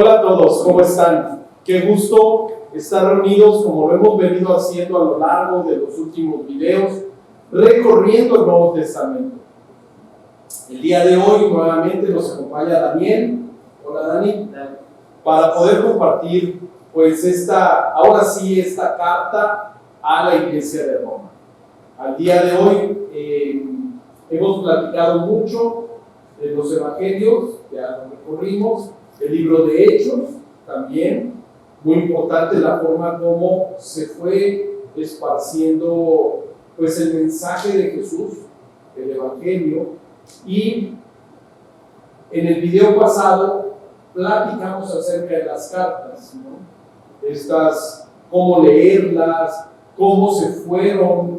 Hola a todos, ¿cómo están? Qué gusto estar reunidos como lo hemos venido haciendo a lo largo de los últimos videos, recorriendo el Nuevo Testamento. El día de hoy nuevamente nos acompaña Daniel. Hola Dani. Para poder compartir pues esta carta a la Iglesia de Roma. Al día de hoy hemos platicado mucho de los evangelios, ya lo recorrimos, el libro de Hechos también, muy importante la forma como se fue esparciendo pues el mensaje de Jesús, el evangelio, y en el video pasado platicamos acerca de las cartas, ¿no? Cómo leerlas, cómo se fueron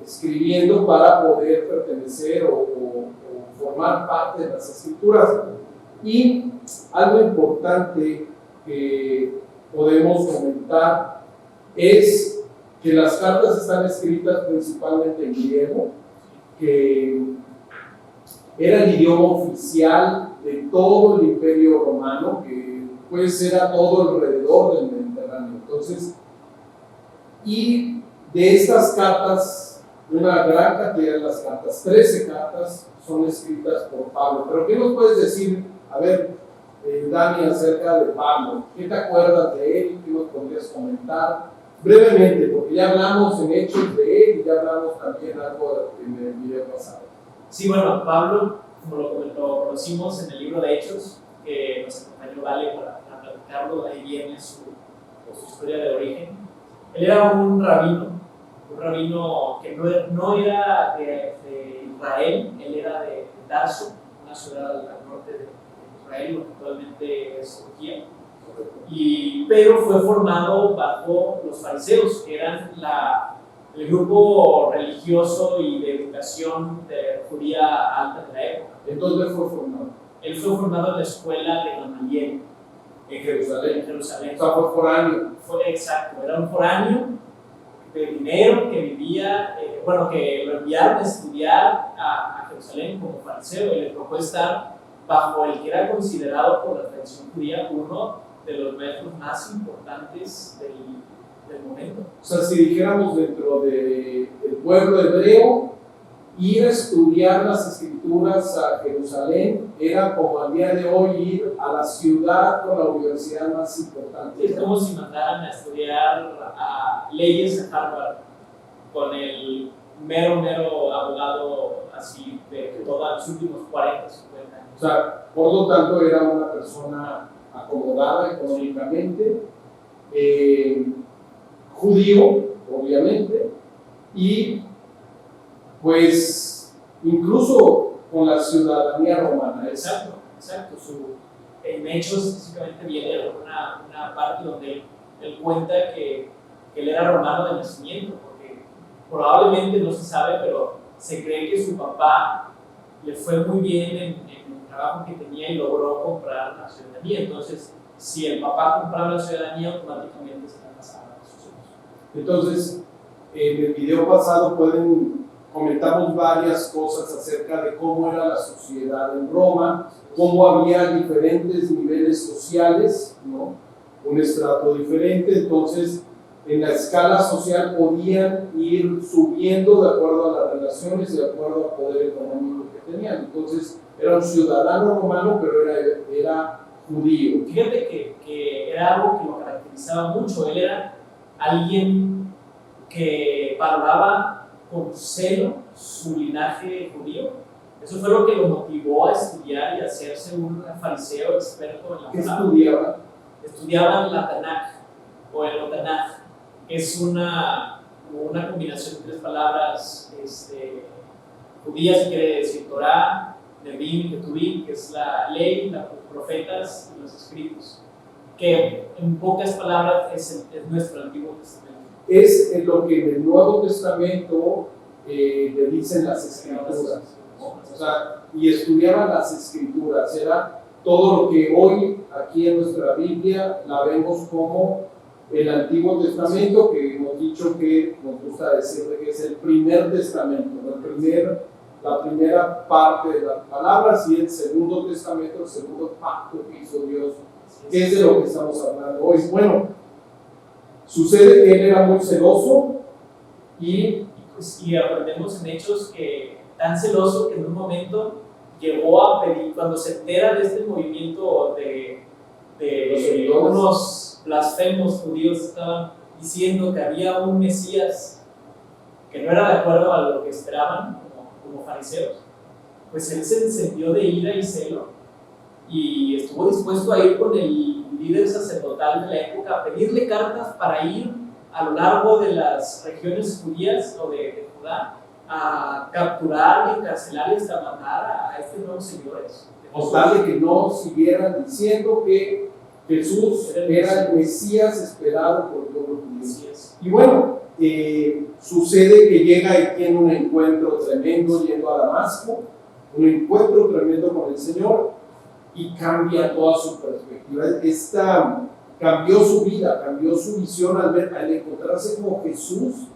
escribiendo para poder pertenecer o formar parte de las escrituras. Y algo importante que podemos comentar es que las cartas están escritas principalmente en griego, que era el idioma oficial de todo el Imperio Romano, que pues era todo alrededor del Mediterráneo. Entonces, y de estas cartas, una gran cantidad de las cartas, 13 cartas, son escritas por Pablo. Pero ¿qué nos puedes decir, a ver, Dani, acerca de Pablo? ¿Qué te acuerdas de él? ¿Qué nos podrías comentar? Brevemente, porque ya hablamos en Hechos de él y ya hablamos también algo en el video pasado. Sí, bueno, Pablo, como lo conocimos en el libro de Hechos, que nos acompañó Vale para platicarlo, ahí viene su historia de origen. Él era un rabino que no era de Israel, él era de Tarso, una ciudad al norte de Israel, lo que actualmente es Turquía. Pero fue formado bajo los fariseos, que eran el grupo religioso y de educación judía alta de la época. ¿En dónde fue formado? Él fue formado en la escuela de Gamaliel, en Jerusalén. O sea, fue foráneo. Exacto, era un foráneo de dinero que vivía, que lo enviaron a estudiar a Jerusalén como fariseo y le tocó estar bajo el que era considerado por la tradición judía uno de los maestros más importantes del momento. O sea, si dijéramos dentro del pueblo hebreo, ir a estudiar las escrituras a Jerusalén era como al día de hoy ir a la ciudad con la universidad más importante. Es como si mandaran a estudiar leyes a Harvard con el mero abogado así de todos los últimos 40, 50 años. O sea, por lo tanto era una persona acomodada económicamente, judío, obviamente, y pues incluso con la ciudadanía romana. Exacto. En Hechos específicamente viene una parte donde él cuenta que él era romano de nacimiento, porque probablemente no se sabe, pero se cree que su papá le fue muy bien en el trabajo que tenía y logró comprar la ciudadanía. Entonces, si el papá compraba la ciudadanía, automáticamente se la pasaba a sus hijos. Entonces, en el video pasado comentamos varias cosas acerca de cómo era la sociedad en Roma, cómo había diferentes niveles sociales, ¿no? Un estrato diferente. Entonces, en la escala social podían ir subiendo de acuerdo a las relaciones y de acuerdo al poder económico que tenían. Entonces, era un ciudadano romano, pero era judío. Fíjate que era algo que lo caracterizaba mucho. Él era alguien que valoraba con celo su linaje judío. Eso fue lo que lo motivó a estudiar y a hacerse un fariseo experto en la ¿Qué palabra. estudiaban? Estudiaban la Tanaj o el Otanaj. Es una combinación de tres palabras judías, que quiere decir Torah, Nebim, Ketuvim, que es la ley, los profetas y los escritos, que en pocas palabras es nuestro Antiguo Testamento. Es lo que en el Nuevo Testamento le dicen las escrituras, ¿no? O sea, y estudiaban las escrituras, era todo lo que hoy aquí en nuestra Biblia la vemos como el Antiguo Testamento, que hemos dicho que nos gusta decirle que es el primer testamento, la primera parte de las palabras, y el Segundo Testamento, el segundo pacto que hizo Dios ¿Qué es de lo que estamos hablando hoy? Bueno, sucede que él era muy celoso y aprendemos en Hechos que tan celoso que en un momento llegó a pedir, cuando se entera de este movimiento de unos blasfemos judíos estaban diciendo que había un Mesías que no era de acuerdo a lo que esperaban como fariseos, pues él se encendió de ira y celo y estuvo dispuesto a ir con el líder sacerdotal de la época a pedirle cartas para ir a lo largo de las regiones judías o de Judá a capturar y encarcelar y hasta matar a estos nuevos seguidores. O tal de que no siguieran diciendo que Jesús era el Mesías esperado por todos los judíos. Y bueno, sucede que llega y tiene un encuentro tremendo yendo a Damasco, un encuentro tremendo con el Señor y cambia toda su perspectiva. Cambió su vida, cambió su visión al encontrarse con Jesús,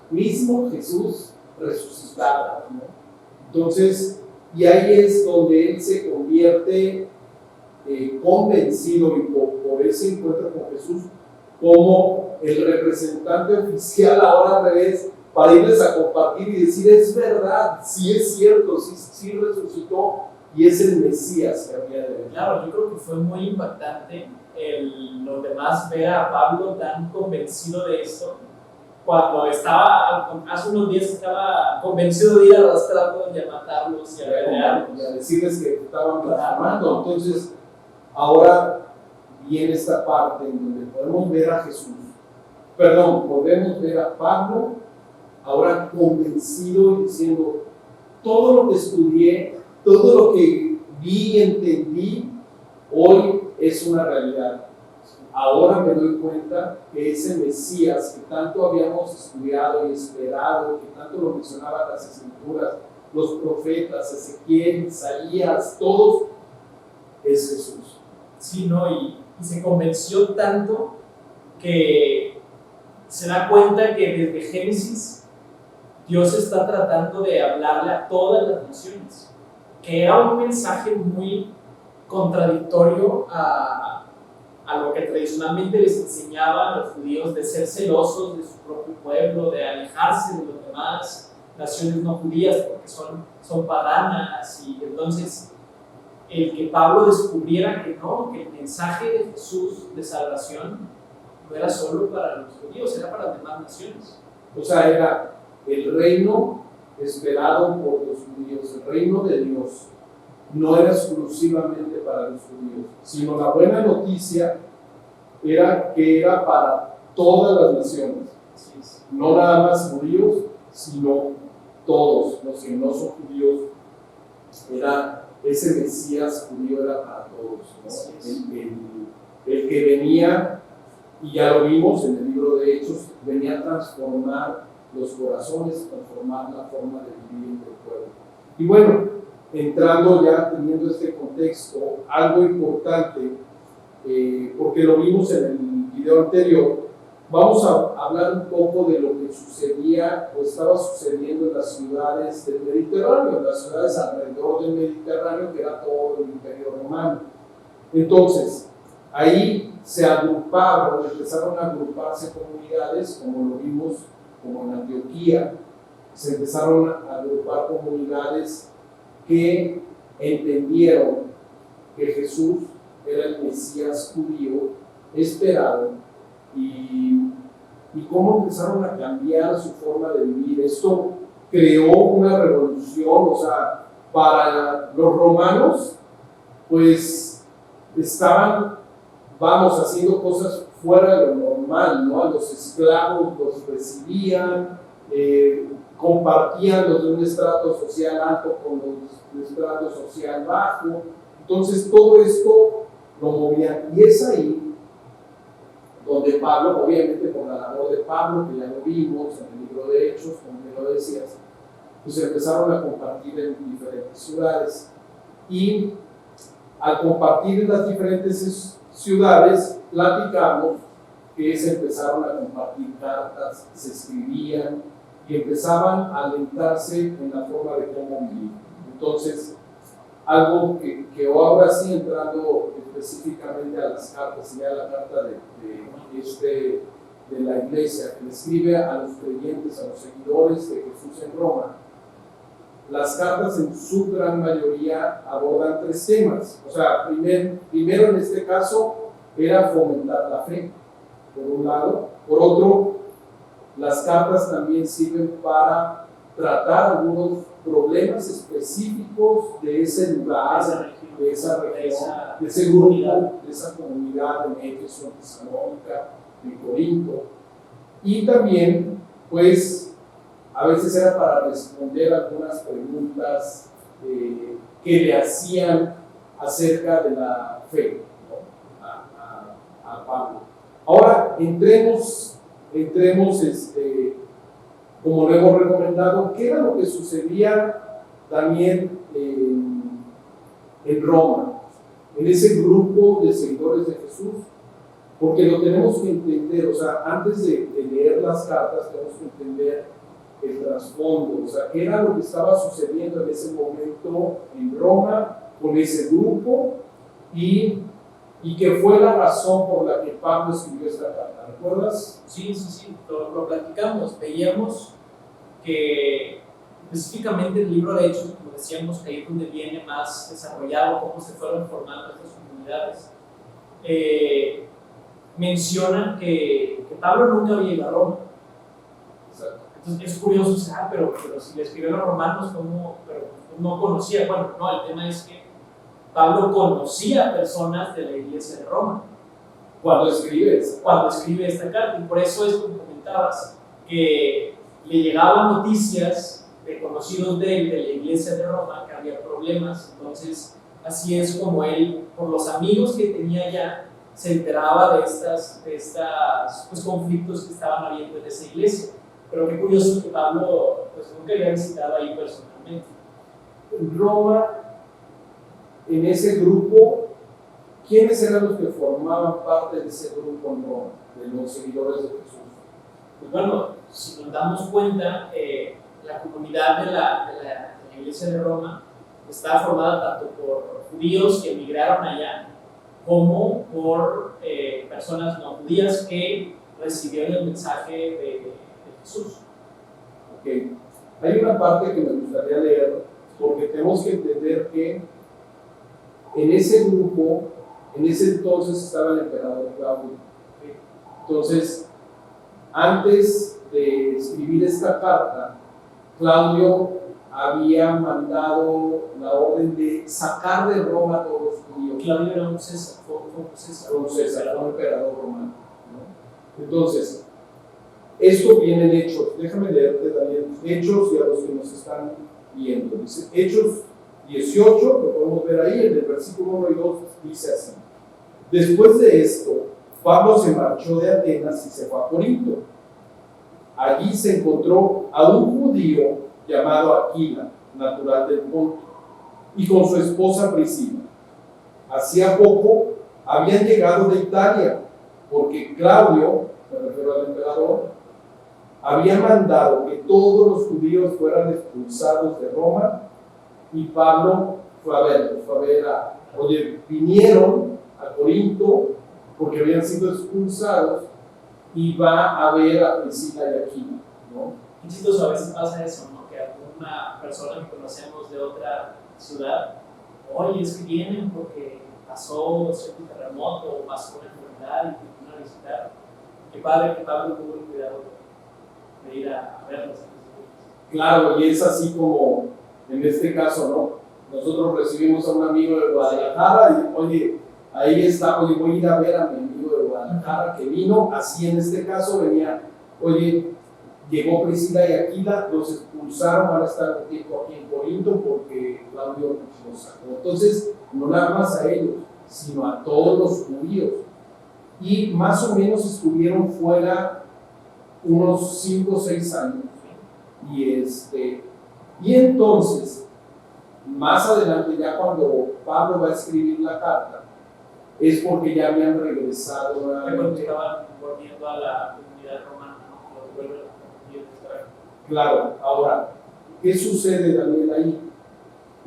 mismo Jesús resucitado, ¿no? Entonces, y ahí es donde él se convierte convencido y por ese encuentro con Jesús como el representante oficial ahora al revés para irles a compartir y decir es verdad, sí es cierto, sí resucitó y es el Mesías que había de venir. Claro, yo creo que fue muy impactante los demás ver a Pablo tan convencido de esto. Cuando hace unos días estaba convencido de ir a arrastrarlos y a matarlos y a apedrearlos. Y a decirles que estaban blasfemando. Entonces, ahora viene esta parte en donde podemos ver a podemos ver a Pablo ahora convencido y diciendo, todo lo que estudié, todo lo que vi y entendí, hoy es una realidad. Ahora me doy cuenta que ese Mesías que tanto habíamos estudiado y esperado, que tanto lo mencionaban las Escrituras, los profetas, Ezequiel, Isaías, todos, es Jesús. Sí, ¿no? Y se convenció tanto que se da cuenta que desde Génesis Dios está tratando de hablarle a todas las naciones, que era un mensaje muy contradictorio a lo que tradicionalmente les enseñaba a los judíos de ser celosos de su propio pueblo, de alejarse de los demás naciones no judías porque son paganas. Y entonces el que Pablo descubriera que no, que el mensaje de Jesús de salvación no era solo para los judíos, era para las demás naciones. O sea, era el reino esperado por los judíos, el reino de Dios. No era exclusivamente para los judíos, sino la buena noticia era que era para todas las naciones. No nada más judíos, sino todos los que no son judíos. Ese Mesías judío era para todos, ¿no? El que venía, y ya lo vimos en el libro de Hechos, venía a transformar los corazones, transformar la forma de vivir entre el pueblo. Y bueno, entrando ya, teniendo este contexto, algo importante, porque lo vimos en el video anterior, vamos a hablar un poco de lo que sucedía o estaba sucediendo en las ciudades del Mediterráneo, en las ciudades alrededor del Mediterráneo, que era todo el Imperio Romano. Entonces, ahí se agruparon, empezaron a agruparse comunidades, como lo vimos, como en Antioquía, se empezaron a agrupar comunidades que entendieron que Jesús era el Mesías judío esperado y cómo empezaron a cambiar su forma de vivir. Esto creó una revolución, o sea, para los romanos, pues estaban, haciendo cosas fuera de lo normal, ¿no? A los esclavos los recibían, compartían los de un estrato social alto con los de estrato social bajo. Entonces todo esto lo movían, y es ahí donde Pablo, obviamente por la labor de Pablo, que ya lo vimos en el libro de Hechos, como me lo decías, pues empezaron a compartir en diferentes ciudades, y al compartir en las diferentes ciudades, platicamos que se empezaron a compartir cartas, se escribían y empezaban a alentarse en la forma de cómo vivir. Entonces, algo que ahora sí entrando específicamente a las cartas, sería la carta de la iglesia, que le escribe a los creyentes, a los seguidores de Jesús en Roma. Las cartas en su gran mayoría abordan tres temas. O sea, primero en este caso era fomentar la fe, por un lado. Por otro, las cartas también sirven para tratar algunos problemas específicos de ese lugar, de esa región, de ese grupo, de esa comunidad de Éfeso, de Tesalónica, de Corinto. Y también, pues, a veces era para responder algunas preguntas que le hacían acerca de la fe, ¿no? a Pablo. Ahora, entremos como lo hemos recomendado, ¿qué era lo que sucedía también en Roma, en ese grupo de seguidores de Jesús? Porque lo tenemos que entender, o sea, antes de leer las cartas, tenemos que entender el trasfondo, o sea, qué era lo que estaba sucediendo en ese momento en Roma con ese grupo y qué fue la razón por la que Pablo escribió esta carta. ¿Recuerdas? Sí, lo platicamos. Veíamos que específicamente el libro de Hechos, como decíamos, que ahí es donde viene más desarrollado cómo se fueron formando estas comunidades. Mencionan que Pablo nunca había ido a Roma. Exacto. Entonces es curioso, o sea, pero si le escribió a los romanos, ¿cómo? Pero no conocía. Bueno, no, el tema es que Pablo conocía a personas de la iglesia de Roma cuando escribe esta carta, y por eso es como comentabas, que le llegaban noticias de conocidos de él, de la iglesia de Roma, que había problemas. Entonces así es como él, por los amigos que tenía allá, se enteraba de estas pues, conflictos que estaban habiendo en esa iglesia. Pero qué curioso que Pablo pues, nunca había visitado ahí personalmente. En Roma, en ese grupo, ¿quiénes eran los que formaban parte de ese grupo en Roma, de los seguidores de Jesús? Pues bueno, si nos damos cuenta, la comunidad de la iglesia de Roma estaba formada tanto por judíos que emigraron allá, como por personas no judías que recibieron el mensaje de Jesús. Okay. Hay una parte que me gustaría leer, porque tenemos que entender que en ese grupo, en ese entonces estaba el emperador Claudio. Entonces, antes de escribir esta carta, Claudio había mandado la orden de sacar de Roma a todos los judíos. Claudio era un César, fue un emperador romano, ¿no? Entonces, esto viene en Hechos. Déjame leerte también Hechos y a los que nos están viendo. Dice Hechos 18, lo podemos ver ahí, en el versículo 1 y 2 dice así: después de esto, Pablo se marchó de Atenas y se fue a Corinto. Allí se encontró a un judío llamado Aquila, natural del Ponto, y con su esposa Priscila. Hacía poco habían llegado de Italia, porque Claudio, me refiero al emperador, había mandado que todos los judíos fueran expulsados de Roma, y Pablo fue a verlos, oye, vinieron a Corinto porque habían sido expulsados, y va a ver a Priscila y Aquila, ¿no? Qué chistoso, a veces pasa eso, ¿no? Que alguna persona que conocemos de otra ciudad, oye, es que vienen porque pasó cierto terremoto o pasó una enfermedad y vienen a visitar. Qué padre que Pablo tuvo el cuidado de ir a verlos. Claro, y es así como en este caso, ¿no? Nosotros recibimos a un amigo de Guadalajara y, oye, ahí está, oye, voy a ir a ver a mi amigo de Guadalajara que vino, así en este caso venía, oye, llegó Priscila y Aquila, los expulsaron, van a estar un tiempo aquí en Corinto porque Claudio los sacó. Entonces, no nada más a ellos, sino a todos los judíos. Y más o menos estuvieron fuera unos 5 o 6 años. Y entonces, más adelante, ya cuando Pablo va a escribir la carta, es porque ya habían regresado nuevamente. Estaban volviendo a la comunidad romana, ¿no? Claro, ahora, ¿qué sucede también ahí?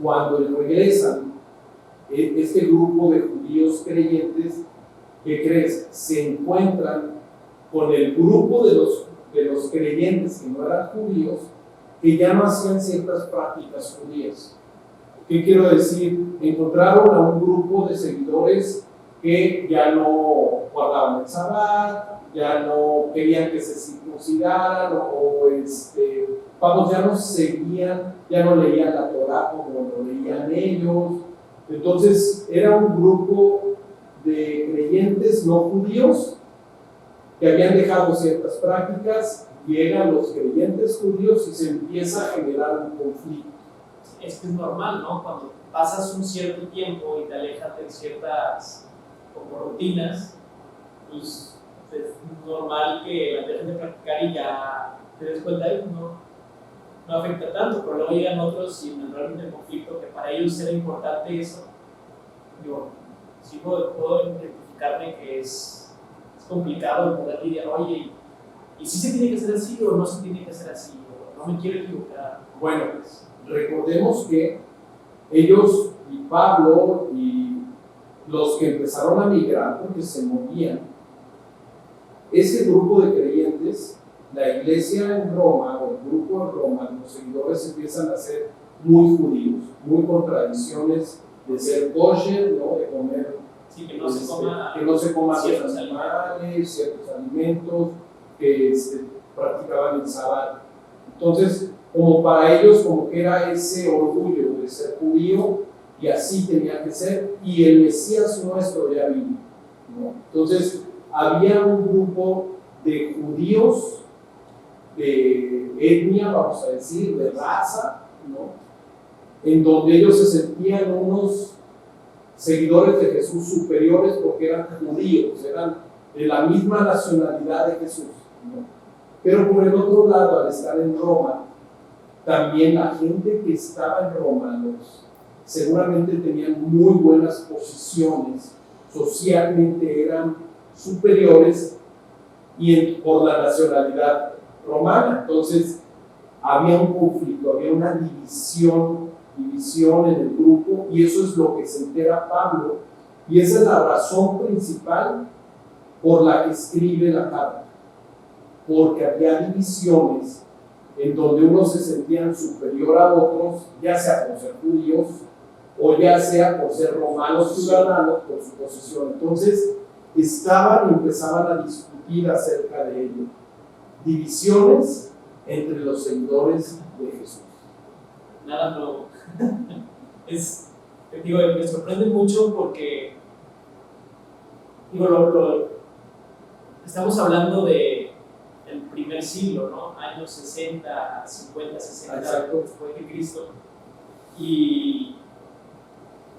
Cuando regresan, este grupo de judíos creyentes, ¿qué crees? Se encuentran con el grupo de los creyentes que no eran judíos, que ya no hacían ciertas prácticas judías. ¿Qué quiero decir? Encontraron a un grupo de seguidores que ya no guardaban el Sabbat, ya no querían que se circuncidaran, vamos, ya no seguían, ya no leían la Torá como lo leían ellos. Entonces era un grupo de creyentes no judíos que habían dejado ciertas prácticas, llegan los creyentes judíos y se empieza a generar un conflicto. Es que es normal, ¿no? Cuando pasas un cierto tiempo y te alejas de ciertas como rutinas, pues es normal que la dejes de practicar y ya te des cuenta de que no afecta tanto, pero luego llegan otros y entraron en el conflicto que para ellos era importante eso. Digo, sí puedo identificarme que es complicado poder lidiar, oye, ¿y si se tiene que hacer así o no se tiene que hacer así? O no me quiero equivocar. Bueno, recordemos que ellos y Pablo y los que empezaron a migrar porque se movían, ese grupo de creyentes, la iglesia en Roma o el grupo en Roma, los seguidores empiezan a ser muy judíos, muy con tradiciones de ser kosher, ¿no? De comer, sí, que no se coman ciertos animales, ciertos alimentos, que practicaban el Sabbat. Entonces, como para ellos, como que era ese orgullo de ser judío, y así tenía que ser, y el Mesías nuestro ya vino, ¿no? Entonces, había un grupo de judíos de etnia, vamos a decir, de raza, ¿no? En donde ellos se sentían unos seguidores de Jesús superiores porque eran judíos, eran de la misma nacionalidad de Jesús, ¿no? Pero por el otro lado, al estar en Roma, también la gente que estaba en Roma, seguramente tenían muy buenas posiciones, socialmente eran superiores y por la nacionalidad romana. Entonces había un conflicto, había una división en el grupo, y eso es lo que se entera Pablo, y esa es la razón principal por la que escribe la carta, porque había divisiones en donde unos se sentían superior a otros, ya sea por ser judíos o ya sea por ser romanos ciudadanos por su posición. Entonces estaban y empezaban a discutir acerca de ello. Divisiones entre los seguidores de Jesús. Nada nuevo. Me sorprende mucho porque estamos hablando del primer siglo, ¿no? Años 60, 50, 60 después de Cristo. Y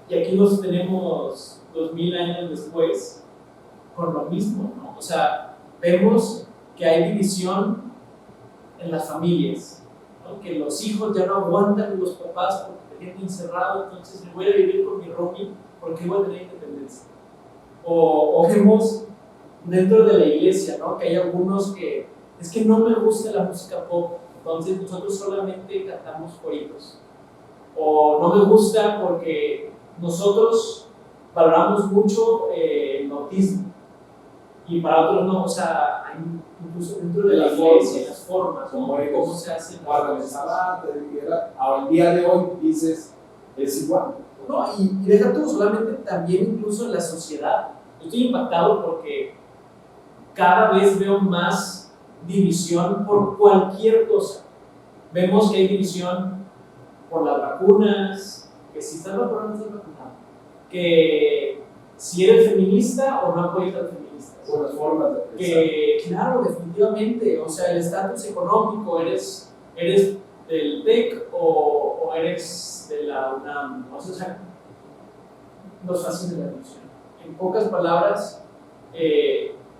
aquí nos tenemos 2000 años después con lo mismo, ¿no? O sea, vemos que hay división en las familias, ¿no? Que los hijos ya no aguantan los papás porque te tienen encerrado, entonces me voy a vivir con mi roomie porque voy a tener independencia. O vemos dentro de la iglesia, ¿no? Que hay algunos que es que no me gusta la música pop, entonces nosotros solamente cantamos coritos. O no me gusta porque nosotros valoramos mucho el bautismo y para otros no. O sea, hay incluso dentro de la iglesia las formas, como cómo se hace. Guardan el Sabbat, al día de hoy dices, es igual. No, y deja tú, solamente también incluso en la sociedad. Yo estoy impactado porque cada vez veo más división por cualquier cosa. Vemos que hay división por las vacunas, que si estás vacunado, no estás vacunado, que si eres feminista o no apoyas a las feministas. Por las formas de pensar. Que, claro, definitivamente, o sea, el estatus económico, eres del TEC o eres de la UNAM, o sea, nos hacen de la división. En pocas palabras,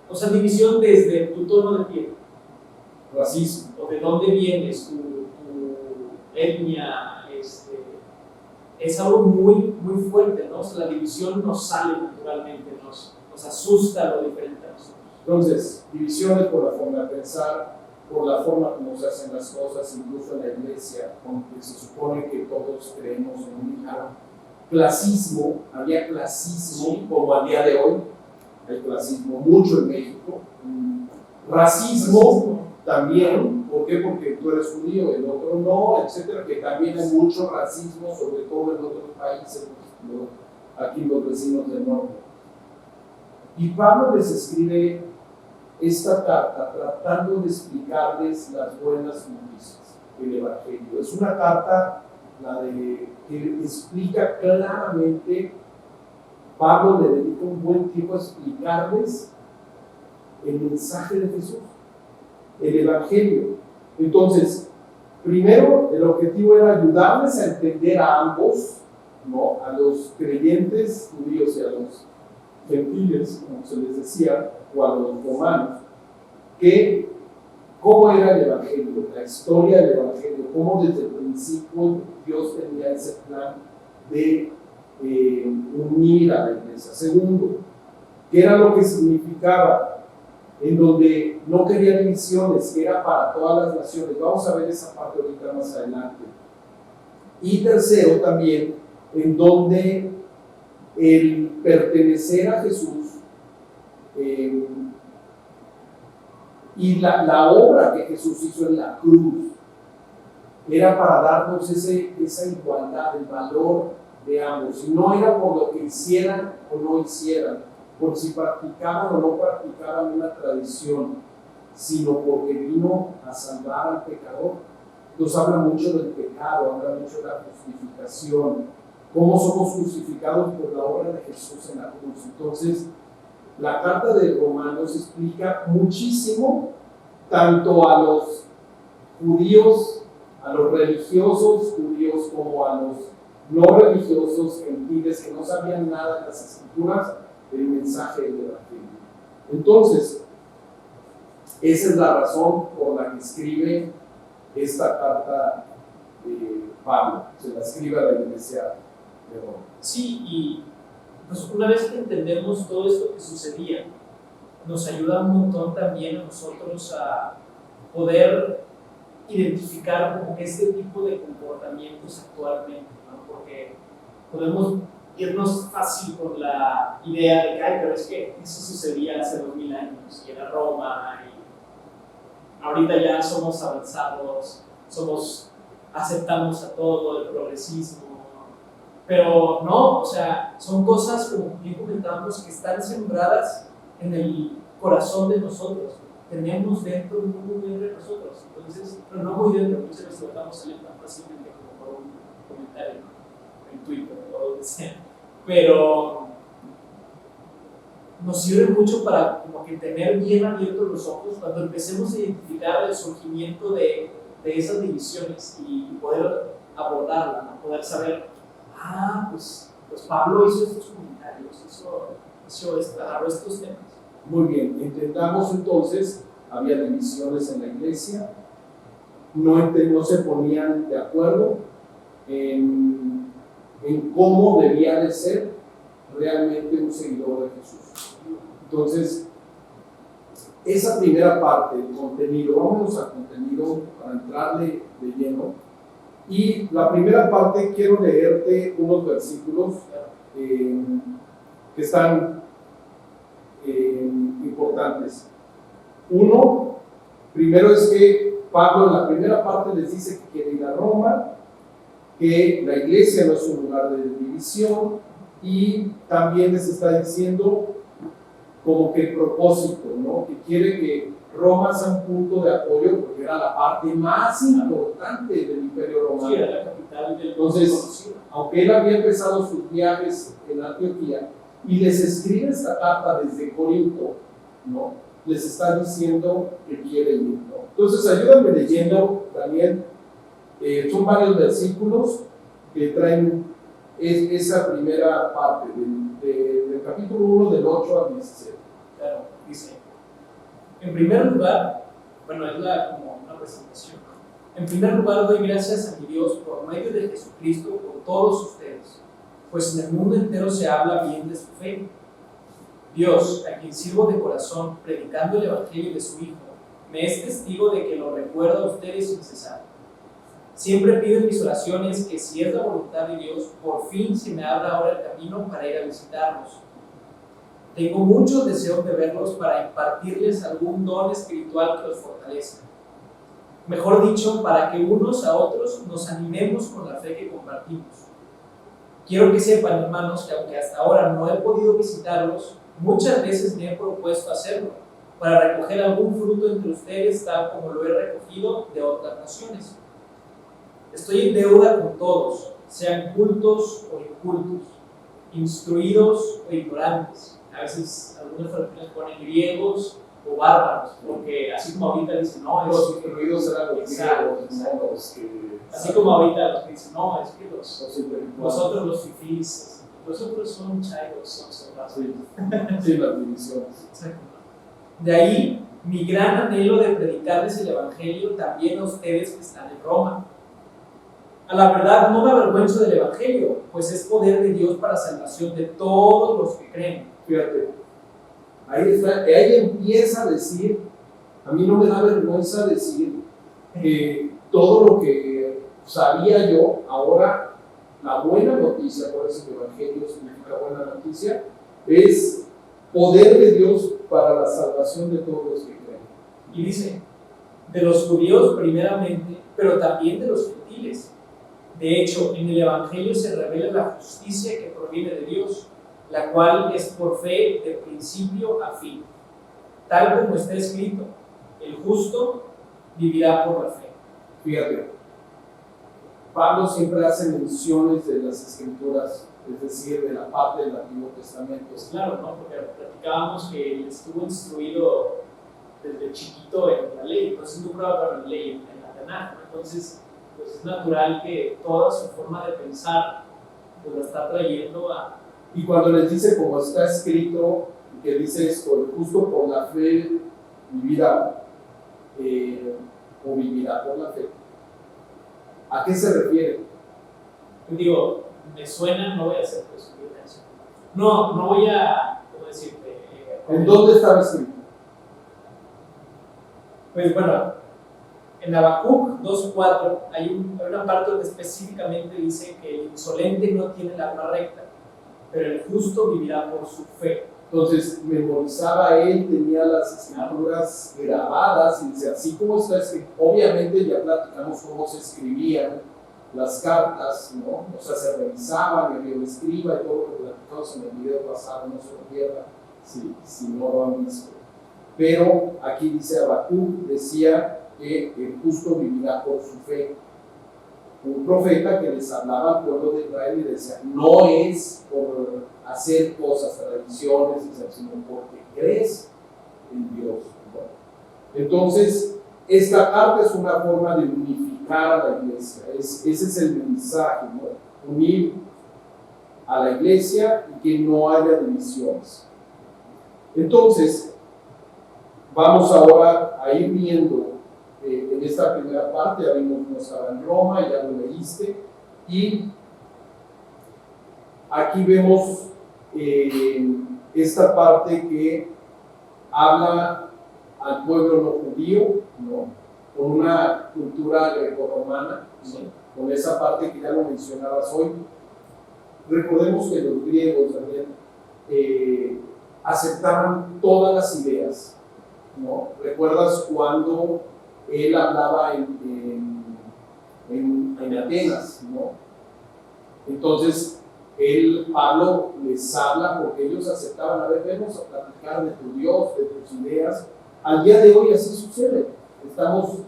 o sea, división desde tu tono de piel, racismo, o de dónde vienes, tu etnia, es algo muy, muy fuerte, ¿no? O sea, la división nos sale naturalmente, nos asusta lo diferente a nosotros. Entonces, divisiones por la forma de pensar, por la forma como se hacen las cosas, incluso en la iglesia, aunque se supone que todos creemos en un Hijo, clasismo, había clasismo como al día de hoy, hay clasismo mucho en México, racismo también, ¿por qué? Porque tú eres judío, el otro no, etcétera, que también hay mucho racismo, sobre todo en otros países, ¿no? Aquí los vecinos del norte. Y Pablo les escribe esta carta tratando de explicarles las buenas noticias, el Evangelio. Es una carta que explica claramente, Pablo le dedica un buen tiempo a explicarles el mensaje de Jesús, el Evangelio. Entonces, primero, el objetivo era ayudarles a entender a ambos, ¿no? A los creyentes judíos y a los gentiles, como se les decía, o a los romanos, que cómo era el Evangelio, la historia del Evangelio, cómo desde el principio Dios tenía ese plan de unir a la iglesia. Segundo, ¿qué era lo que significaba? En donde no quería divisiones, que era para todas las naciones. Vamos a ver esa parte ahorita más adelante. Y tercero, también, en donde el pertenecer a Jesús y la obra que Jesús hizo en la cruz era para darnos esa igualdad, el valor de ambos. Y no era por lo que hicieran o no hicieran, por si practicaban o no practicaban una tradición, sino porque vino a salvar al pecador. Nos habla mucho del pecado, habla mucho de la justificación, cómo somos justificados por la obra de Jesús en la cruz. Entonces, la carta de Romanos explica muchísimo, tanto a los judíos, a los religiosos judíos, como a los no religiosos gentiles que no sabían nada de las escrituras, el mensaje del Evangelio. Entonces, esa es la razón por la que escribe esta carta de Pablo, se la escribe a la iglesia de Roma. Sí, y pues una vez que entendemos todo esto que sucedía, nos ayuda un montón también a nosotros a poder identificar como este tipo de comportamientos actualmente, ¿no? Porque podemos irnos fácil por la idea de que, ay, pero es que eso sucedía hace 2000 años y era Roma y ahorita ya somos avanzados, aceptamos a todo, el progresismo, pero no, o sea, son cosas, como bien comentábamos, que están sembradas en el corazón de nosotros, tenemos dentro muy dentro de nosotros, entonces, pero no muy dentro, muchas veces lo dejamos salir tan fácilmente como por un comentario en Twitter o donde sea, pero nos sirve mucho para como que tener bien abiertos los ojos cuando empecemos a identificar el surgimiento de esas divisiones y poder abordarlas, ¿no? Poder saber, pues Pablo hizo estos comentarios, agarró estos temas. Muy bien, entendamos entonces, había divisiones en la iglesia, no se ponían de acuerdo en cómo debía de ser realmente un seguidor de Jesús. Entonces, esa primera parte del contenido, vámonos al contenido para entrarle de lleno. Y la primera parte quiero leerte unos versículos que están importantes. Primero es que Pablo en la primera parte les dice que quiere ir a Roma, que la iglesia no es un lugar de división, y también les está diciendo como que el propósito, ¿no? Que quiere que Roma sea un punto de apoyo, porque era la parte más importante del Imperio Romano. Sí, era la capital del Entonces, aunque él había empezado sus viajes en Antioquía y les escribe esta carta desde Corinto, ¿no? Les está diciendo que quiere ir, ¿no? Entonces, ayúdame leyendo también, son varios versículos que traen esa primera parte del capítulo 1, del 8 al 17. Claro, dice, en primer lugar, bueno, es como una presentación. En primer lugar, doy gracias a mi Dios por medio de Jesucristo por todos ustedes, pues en el mundo entero se habla bien de su fe. Dios, a quien sirvo de corazón, predicando el Evangelio de su Hijo, me es testigo de que lo recuerda a ustedes sin cesar. Siempre pido en mis oraciones que si es la voluntad de Dios, por fin se me abra ahora el camino para ir a visitarlos. Tengo muchos deseos de verlos para impartirles algún don espiritual que los fortalezca. Mejor dicho, para que unos a otros nos animemos con la fe que compartimos. Quiero que sepan, hermanos, que aunque hasta ahora no he podido visitarlos, muchas veces me he propuesto hacerlo, para recoger algún fruto entre ustedes, tal como lo he recogido de otras naciones. Estoy en deuda con todos, sean cultos o incultos, instruidos o ignorantes. A veces algunas traducciones ponen griegos o bárbaros, porque así como ahorita dicen, no, los instruidos eran los griegos, no los que... Así como ahorita los que dicen, no, es que los nosotros los fifís, los otros son chairos, son soldados. Sí, las divisiones. De ahí mi gran anhelo de predicarles el Evangelio también a ustedes que están en Roma. A la verdad no me avergüenzo del Evangelio, pues es poder de Dios para salvación de todos los que creen. Fíjate, ahí empieza a decir, a mí no me da vergüenza decir que todo lo que sabía yo, ahora la buena noticia, por eso el Evangelio significa buena noticia, es poder de Dios para la salvación de todos los que creen. Y dice, de los judíos primeramente, pero también de los gentiles. De hecho, en el Evangelio se revela la justicia que proviene de Dios, la cual es por fe de principio a fin. Tal como está escrito, el justo vivirá por la fe. Fíjate, Pablo siempre hace menciones de las Escrituras, es decir, de la parte del Antiguo Testamento. Claro, ¿no? Porque platicábamos que él estuvo instruido desde chiquito en la ley, entonces no prueba con la ley en la Tanaj, ¿no? Entonces, pues es natural que toda su forma de pensar pues la está trayendo a... Y cuando les dice, como está escrito, que dice esto, el justo por la fe vivirá, o vivirá por la fe, ¿a qué se refiere? Digo, me suena, no voy a hacer pues eso. No voy a, ¿cómo decirte? ¿En dónde estaba escrito? Pues bueno, en Habacuc 2.4 hay una parte donde específicamente dice que el insolente no tiene la alma recta, pero el justo vivirá por su fe. Entonces memorizaba él, tenía las escrituras grabadas y dice, así como está escrito, obviamente ya platicamos cómo se escribían las cartas, ¿no? O sea, se revisaban, el escriba y todo lo que platicamos en el video pasado, no se lo pierdan si no lo han visto. Pero aquí dice Habacuc, decía que el justo vivirá por su fe. Un profeta que les hablaba al pueblo de Israel y decía, no es por hacer cosas, tradiciones, sino porque crees en Dios, ¿no? Entonces, esta carta es una forma de unificar a la iglesia. Ese es el mensaje, ¿no? Unir a la iglesia y que no haya divisiones. Entonces, vamos ahora a ir viendo en esta primera parte. Ya vimos, no estaba en Roma, ya lo leíste, y aquí vemos esta parte que habla al pueblo no judío, ¿no? Con una cultura grecorromana, ¿no? Con esa parte que ya lo mencionabas hoy. Recordemos que los griegos también aceptaban todas las ideas, ¿no? ¿Recuerdas cuando él hablaba en Atenas, ¿no? Entonces, Pablo les habla porque ellos aceptaban, a ver, vamos a platicar de tu Dios, de tus ideas. Al día de hoy así sucede. Estamos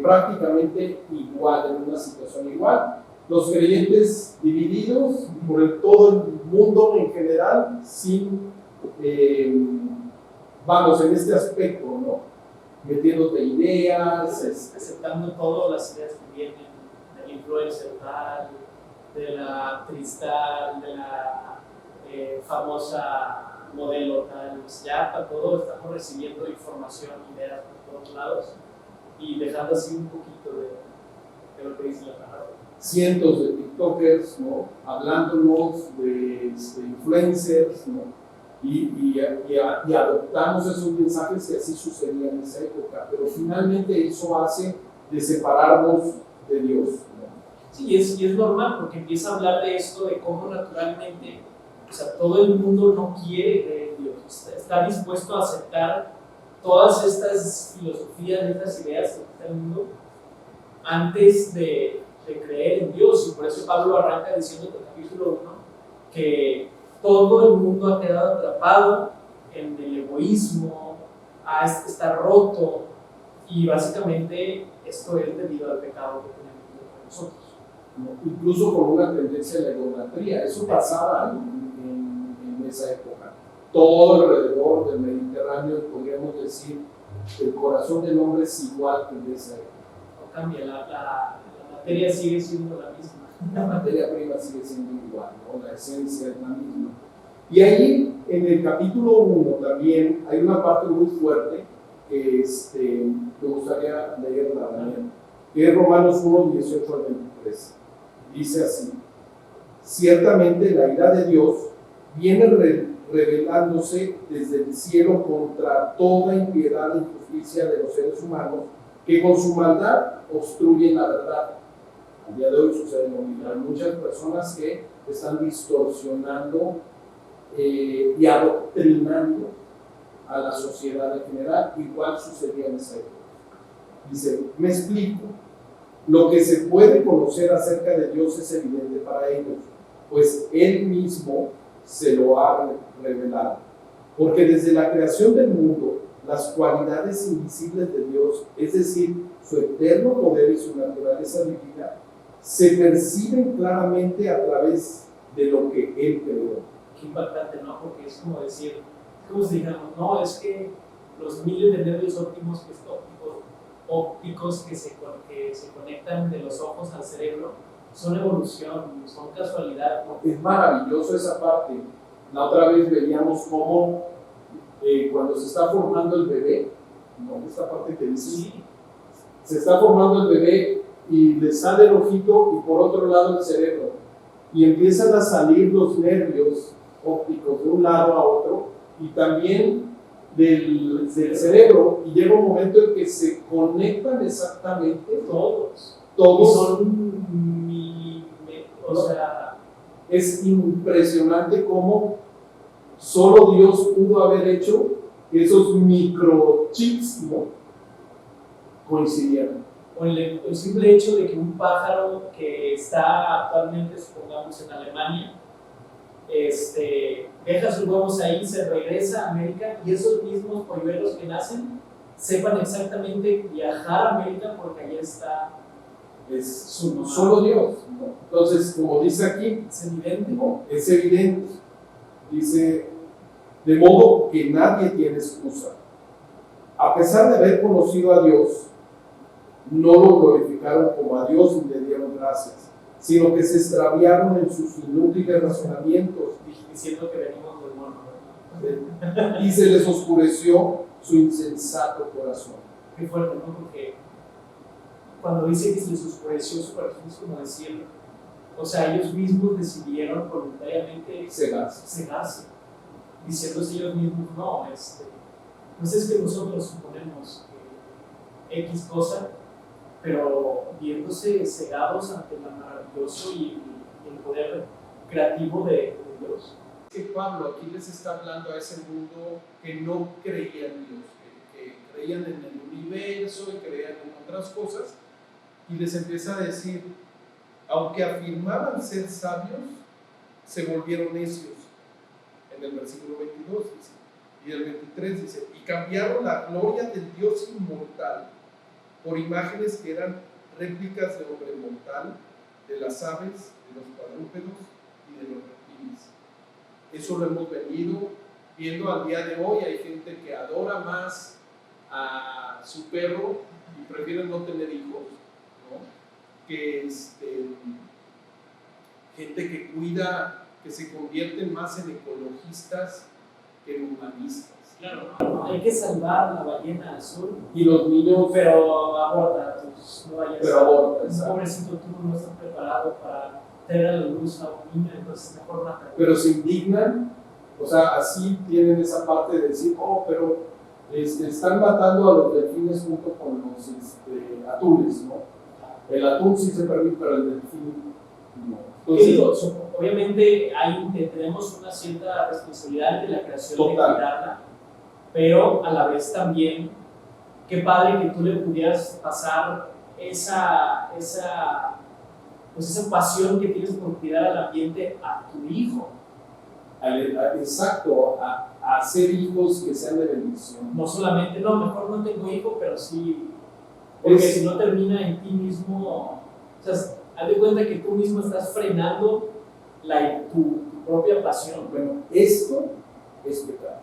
prácticamente igual, en una situación igual. Los creyentes divididos por todo el mundo en general, sin, vamos, en este aspecto, ¿no? Metiéndote ideas, aceptando todas las ideas que vienen del influencer tal, de la cristal, de la famosa modelo tal. Pues ya para todo estamos recibiendo información, ideas por todos lados y dejando así un poquito de lo que dice la palabra. Cientos de TikTokers, ¿no? Hablándonos de influencers, ¿no? Y adoptamos esos mensajes que así sucedía en esa época, pero finalmente eso hace de separarnos de Dios, ¿no? Sí, y es normal porque empieza a hablar de esto, de cómo naturalmente, o sea, todo el mundo no quiere creer en Dios, está dispuesto a aceptar todas estas filosofías, estas ideas que está el mundo antes de creer en Dios. Y por eso Pablo arranca diciendo en el capítulo 1 que todo el mundo ha quedado atrapado en el egoísmo, está roto, y básicamente esto es debido al pecado que tenemos entre nosotros. ¿No? Incluso con una tendencia a la idolatría. Eso pasaba en esa época. Todo alrededor del Mediterráneo, podríamos decir, el corazón del hombre es igual que el de esa época. No cambia, la materia sigue siendo la misma. La materia prima sigue siendo igual, ¿no? La esencia es la misma. Y ahí, en el capítulo 1 también, hay una parte muy fuerte que me gustaría leerla también, que es Romanos 1, 18 al 23. Dice así: ciertamente la ira de Dios viene revelándose desde el cielo contra toda impiedad e injusticia de los seres humanos que con su maldad obstruyen la verdad. Al día de hoy sucede lo mismo. Hay muchas personas que están distorsionando y adoctrinando a la sociedad en general, igual sucedía en esa época. Dice, me explico. Lo que se puede conocer acerca de Dios es evidente para ellos, pues Él mismo se lo ha revelado. Porque desde la creación del mundo, las cualidades invisibles de Dios, es decir, su eterno poder y su naturaleza divina, se perciben claramente a través de lo que Él creó. Qué impactante, ¿no? Porque es como decir, como si dijéramos, no, es que los miles de nervios ópticos que se conectan de los ojos al cerebro son evolución, son casualidad, ¿no? Es maravilloso esa parte. La otra vez veíamos cómo cuando se está formando el bebé, ¿no? Esta parte que dice, sí, se está formando el bebé y le sale el ojito y por otro lado el cerebro, y empiezan a salir los nervios ópticos de un lado a otro y también del cerebro, y llega un momento en que se conectan exactamente todos. y son o sea, es impresionante cómo solo Dios pudo haber hecho que esos microchips, ¿no?, coincidieran. O el simple hecho de que un pájaro que está actualmente, supongamos, en Alemania, deja sus huevos ahí, se regresa a América, y esos mismos polluelos que nacen sepan exactamente viajar a América porque allá está solo Dios, ¿no? Entonces, como dice aquí, es evidente, ¿no?, es evidente. Dice, de modo que nadie tiene excusa. A pesar de haber conocido a Dios, no lo glorificaron como a Dios ni le dieron gracias, sino que se extraviaron en sus inútiles razonamientos, diciendo que venimos del mundo, y se les oscureció su insensato corazón. Qué fuerte, ¿no? Porque cuando dice que se les oscureció su corazón, es como decir, o sea, ellos mismos decidieron voluntariamente cegarse, diciéndose ellos mismos, no, pues es que nosotros suponemos que X cosa, pero viéndose cegados ante lo maravilloso y el poder creativo de Dios. Que Pablo aquí les está hablando a ese mundo que no creía en Dios, que creían en el universo y creían en otras cosas, y les empieza a decir, aunque afirmaban ser sabios, se volvieron necios. En el versículo 22 dice, y el 23 dice, y cambiaron la gloria del Dios inmortal por imágenes que eran réplicas de hombre mortal, de las aves, de los cuadrúpedos y de los reptiles. Eso lo hemos venido viendo al día de hoy. Hay gente que adora más a su perro y prefiere no tener hijos, ¿no?, que gente que cuida, que se convierten más en ecologistas que en humanistas. Claro, hay que salvar la ballena azul. Y los niños, pero aborta, pues no vayas pero aborta, exacto. Pobrecito, tú no estás preparado para traer a la luz a un niño, entonces mejor mata. Pero se indignan, o sea, así tienen esa parte de decir, oh, pero están matando a los delfines junto con los atunes, ¿no? El atún sí se permite, pero el delfín no. ¿Qué Entonces, digo? Obviamente tenemos una cierta responsabilidad de la creación de cuidarla, pero a la vez también, qué padre que tú le pudieras pasar esa pasión que tienes por cuidar al ambiente a tu hijo. Exacto, a hacer hijos que sean de bendición. No solamente, no, mejor no tengo hijo, pero sí, porque si no termina en ti mismo, o sea, haz de cuenta que tú mismo estás frenando tu propia pasión. Bueno, esto es pecado.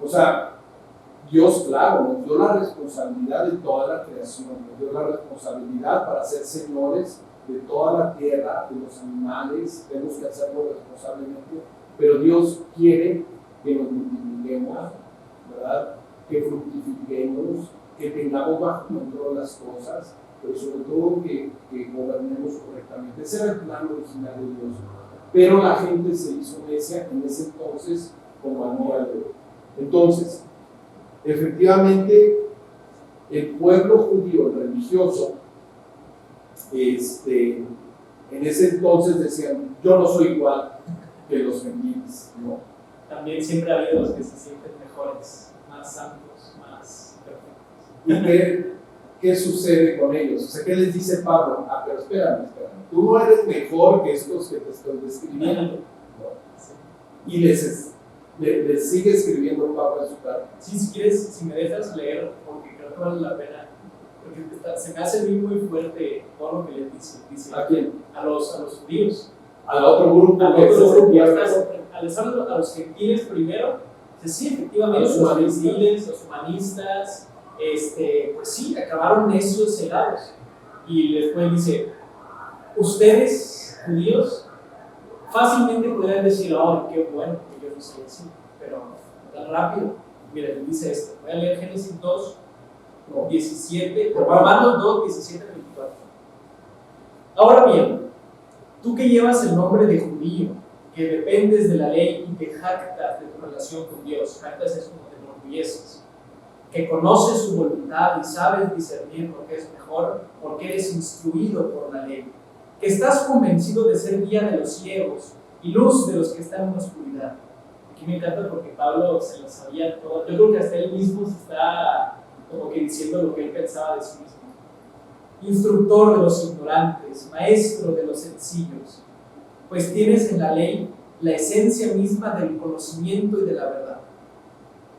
O sea, Dios, claro, nos dio la responsabilidad de toda la creación, nos dio la responsabilidad para ser señores de toda la tierra, de los animales, tenemos que hacerlo responsablemente, pero Dios quiere que nos multipliquemos, ¿verdad? Que fructifiquemos, que tengamos bajo control las cosas, pero sobre todo que gobernemos correctamente. Ese era el plan original de Dios. Pero la gente se hizo necia en ese entonces como al día de hoy. Entonces, efectivamente, el pueblo judío, el religioso, en ese entonces decían, yo no soy igual que los gentiles, ¿no? También siempre ha habido los que se sienten mejores, más santos, más perfectos. ¿Y qué sucede con ellos? O sea, ¿qué les dice Pablo? Ah, pero espérame, tú no eres mejor que estos que te estoy describiendo, ¿no? Sí. Y les sigue escribiendo Pablo en su carta. Sí, si quieres, si me dejas leer, porque creo que vale la pena, porque se me hace a mí muy fuerte todo lo que les dice. ¿A quién? A los judíos. Al otro grupo. A los gentiles primero, sí, efectivamente, los gentiles, los humanistas, pues sí, acabaron necios, cegados. Y después dice, ustedes, judíos, fácilmente podrían decir, oh, qué bueno que yo no soy así, pero tan rápido. Mira, dice esto, voy a leer Génesis 2, 17, Romanos 2, 17, 24. Ahora bien, tú que llevas el nombre de judío, que dependes de la ley y te jactas de tu relación con Dios, jactas es como te enorgulleces, que conoces su voluntad y sabes discernir lo que es mejor, porque eres instruido por la ley, que estás convencido de ser guía de los ciegos y luz de los que están en la oscuridad. Aquí me encanta porque Pablo se lo sabía todo. Yo creo que hasta él mismo se está como que diciendo lo que él pensaba de sí mismo. Instructor de los ignorantes, maestro de los sencillos, pues tienes en la ley la esencia misma del conocimiento y de la verdad.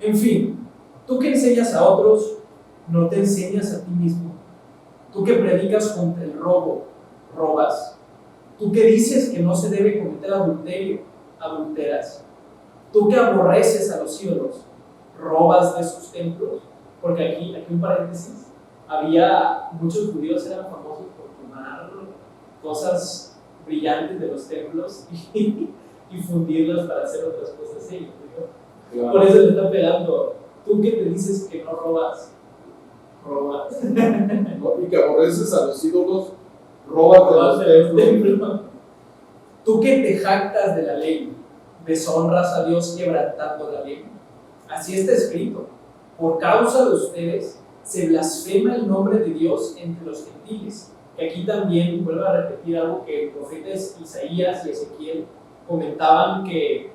En fin, tú que enseñas a otros, no te enseñas a ti mismo. Tú que predicas contra el robo, robas. Tú que dices que no se debe cometer adulterio, adulteras. Tú que aborreces a los ídolos, robas de sus templos. Porque aquí un paréntesis, había muchos judíos eran famosos por tomar cosas brillantes de los templos y fundirlas para hacer otras cosas ellos, ¿no? Claro. Por eso le está pegando. Tú que te dices que no robas, robas. ¿No? Y que aborreces a los ídolos, robas de los templos. Tú que te jactas de la ley, deshonras a Dios quebrantando la ley. Así está escrito. Por causa de ustedes se blasfema el nombre de Dios entre los gentiles. Que aquí también vuelvo a repetir algo que los profetas Isaías y Ezequiel comentaban que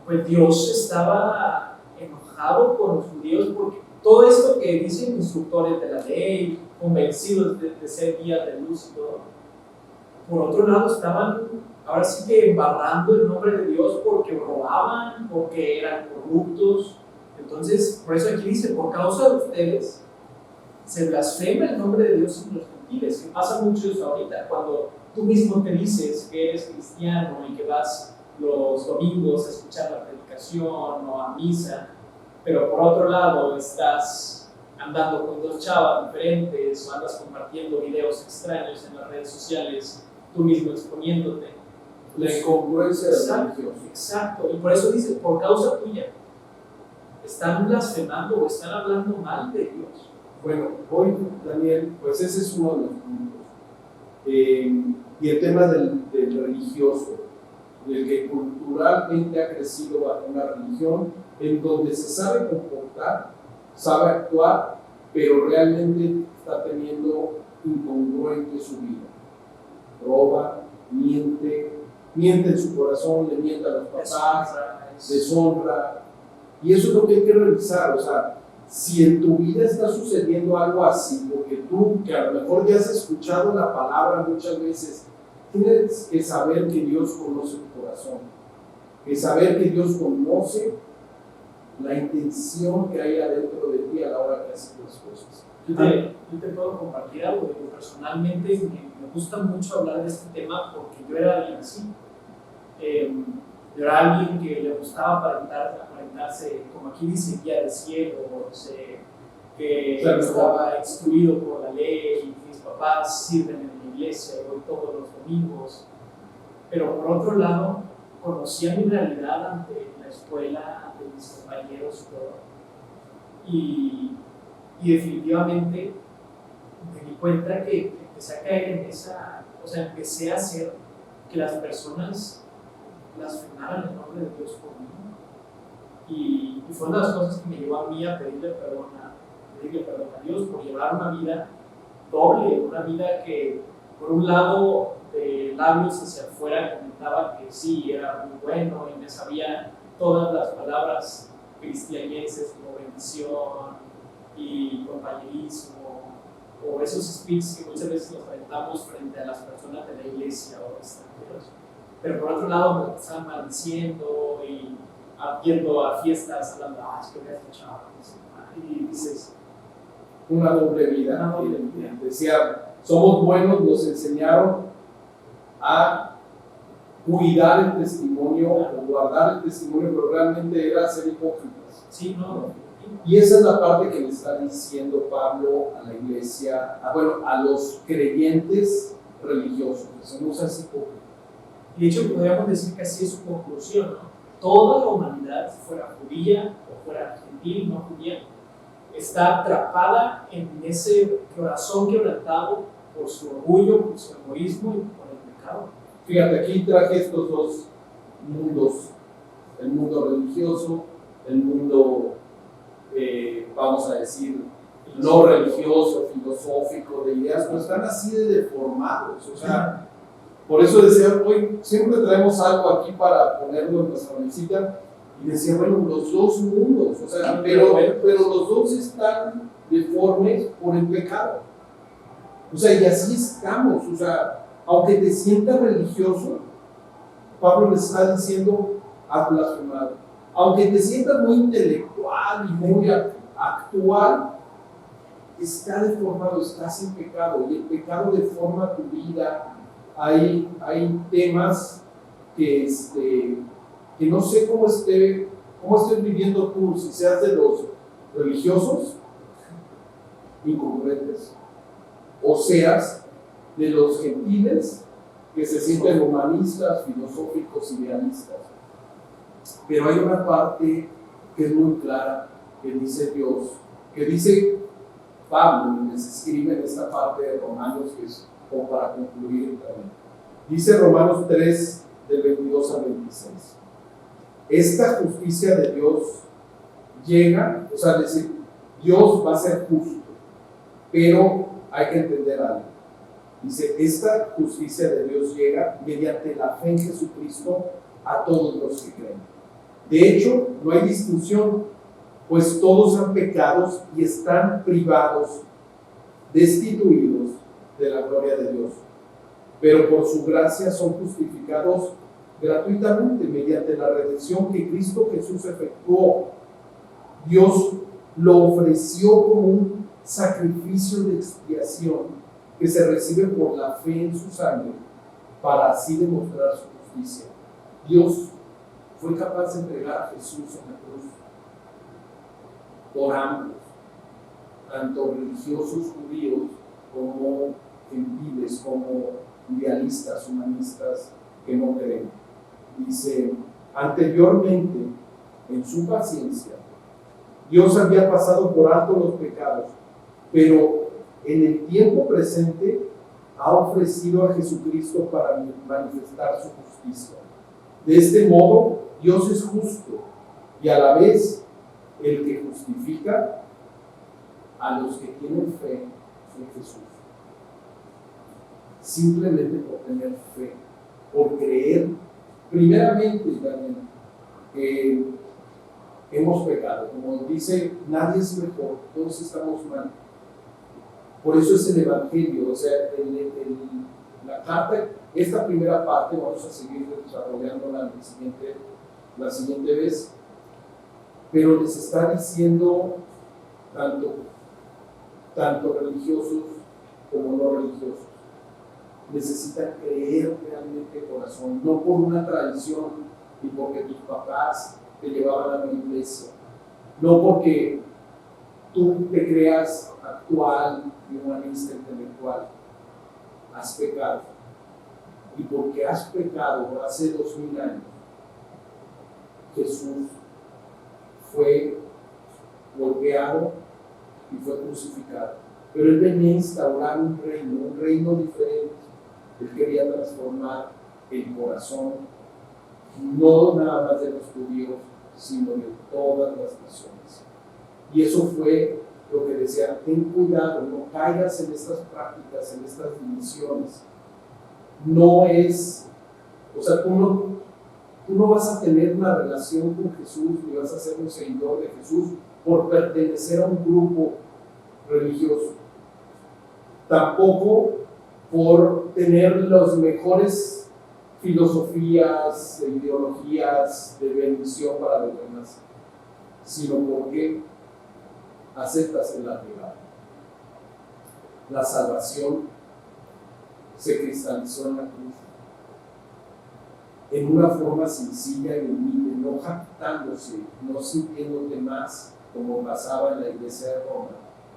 pues Dios estaba enojado con los judíos porque todo esto que dicen instructores de la ley, convencidos de ser guías de luz y todo, por otro lado estaban ahora sí que embarrando el nombre de Dios porque robaban, porque eran corruptos. Entonces, por eso aquí dice, por causa de ustedes se blasfema el nombre de Dios en los gentiles, que pasa mucho eso ahorita, cuando tú mismo te dices que eres cristiano y que vas los domingos a escuchar la predicación o a misa, pero por otro lado estás andando con dos chavas diferentes o andas compartiendo videos extraños en las redes sociales, tú mismo exponiéndote. La incongruencia de la religión. Exacto, y por eso dice, por causa tuya, están blasfemando o están hablando mal de Dios. Bueno, hoy, Daniel, pues ese es uno de los puntos. Y el tema del religioso, del que culturalmente ha crecido bajo una religión en donde se sabe comportar, sabe actuar, pero realmente está teniendo incongruente su vida. Roba, miente en su corazón, le miente a los papás, deshonra. Y eso es lo que hay que revisar. O sea, si en tu vida está sucediendo algo así, porque tú, que a lo mejor ya has escuchado la palabra muchas veces, tienes que saber que Dios conoce tu corazón, que saber que Dios conoce la intención que hay adentro de ti a la hora que haces las cosas. Yo te puedo compartir algo. Personalmente me gusta mucho hablar de este tema porque yo era alguien así. Yo era alguien que le gustaba aparentarse, como aquí dice, guía del cielo, que estaba instruido por la ley, mis papás sirven en la iglesia, voy todos los domingos. Pero por otro lado, conocía mi realidad ante la escuela, ante mis compañeros y todo. Y definitivamente me di cuenta que empecé a caer en esa, o sea, empecé a hacer que las personas blasfemaran el nombre de Dios por mí. Y fue una de las cosas que me llevó a mí a pedirle perdón a Dios por llevar una vida doble, una vida que por un lado de labios hacia afuera comentaba que sí, era muy bueno y me sabía todas las palabras cristianenses como bendición y compañerismo, o esos speeches que muchas veces nos aventamos frente a las personas de la iglesia o extranjeros. Pero por otro lado me estaban maldiciendo y yendo a fiestas hablando, es que voy a escuchar, y dices, una doble vida. Decía, somos buenos, nos enseñaron a cuidar el testimonio, a guardar el testimonio, pero realmente era ser hipócritas. Sí, no. Y esa es la parte que le está diciendo Pablo a la iglesia, a los creyentes religiosos, que somos así hipócritas. De hecho, podríamos decir que así es su conclusión, ¿no? Toda la humanidad, fuera judía o fuera gentil, no judía, está atrapada en ese corazón quebrantado por su orgullo, por su egoísmo y por el pecado. Fíjate, aquí traje estos dos mundos, el mundo religioso, el mundo, vamos a decir, no religioso, filosófico, de ideas, pero están así de deformados. O sea, por eso decía, hoy siempre traemos algo aquí para ponerlo en nuestra mesita, y decía, bueno, los dos mundos, o sea, pero los dos están deformes por el pecado. O sea, y así estamos. O sea, aunque te sientas religioso, Pablo le está diciendo, has blasfemado. Aunque te sientas muy intelectual y muy actual, está deformado, estás en pecado, y el pecado deforma tu vida. Hay temas que no sé cómo estés viviendo tú, si seas de los religiosos incongruentes, o seas de los gentiles que se sienten humanistas, filosóficos, idealistas. Pero hay una parte que es muy clara, que dice Dios, que dice Pablo, que se escribe en esta parte de Romanos, que es como para concluir también. Dice Romanos 3, del 22 al 26. Esta justicia de Dios llega, o sea, decir, Dios va a ser justo, pero hay que entender algo. Dice, esta justicia de Dios llega mediante la fe en Jesucristo a todos los que creen. De hecho, no hay discusión, pues todos han pecado y están privados, destituidos de la gloria de Dios. Pero por su gracia son justificados gratuitamente mediante la redención que Cristo Jesús efectuó. Dios lo ofreció como un sacrificio de expiación que se recibe por la fe en su sangre para así demostrar su justicia. Dios fue capaz de entregar a Jesús en la cruz por ambos, tanto religiosos judíos como gentiles, como idealistas, humanistas que no creen. Dice, anteriormente, en su paciencia, Dios había pasado por alto los pecados, pero en el tiempo presente ha ofrecido a Jesucristo para manifestar su justicia. De este modo, Dios es justo y a la vez el que justifica a los que tienen fe en Jesús. Simplemente por tener fe, por creer, primeramente también, que hemos pecado. Como dice, nadie es mejor, todos estamos mal. Por eso es el Evangelio, o sea, la carta, esta primera parte, vamos a seguir desarrollándola la siguiente vez, pero les está diciendo tanto religiosos como no religiosos. Necesitan creer realmente de corazón, no por una tradición y porque tus papás te llevaban a la iglesia, no porque tú te creas actual y humanista intelectual. Has pecado, y porque has pecado hace 2000 años, Jesús fue golpeado y fue crucificado, pero Él venía a instaurar un reino diferente. Él quería transformar el corazón, no nada más de los judíos, sino de todas las naciones. Y eso fue lo que decía: ten cuidado, no caigas en estas prácticas, en estas divisiones. No es, o sea, tú no vas a tener una relación con Jesús, ni vas a ser un seguidor de Jesús por pertenecer a un grupo religioso. Tampoco por tener las mejores filosofías, ideologías de bendición para los demás, sino porque aceptas el regalo. La salvación se cristalizó en la cruz, en una forma sencilla y humilde, no jactándose, no sintiéndote más, como pasaba en la iglesia de Roma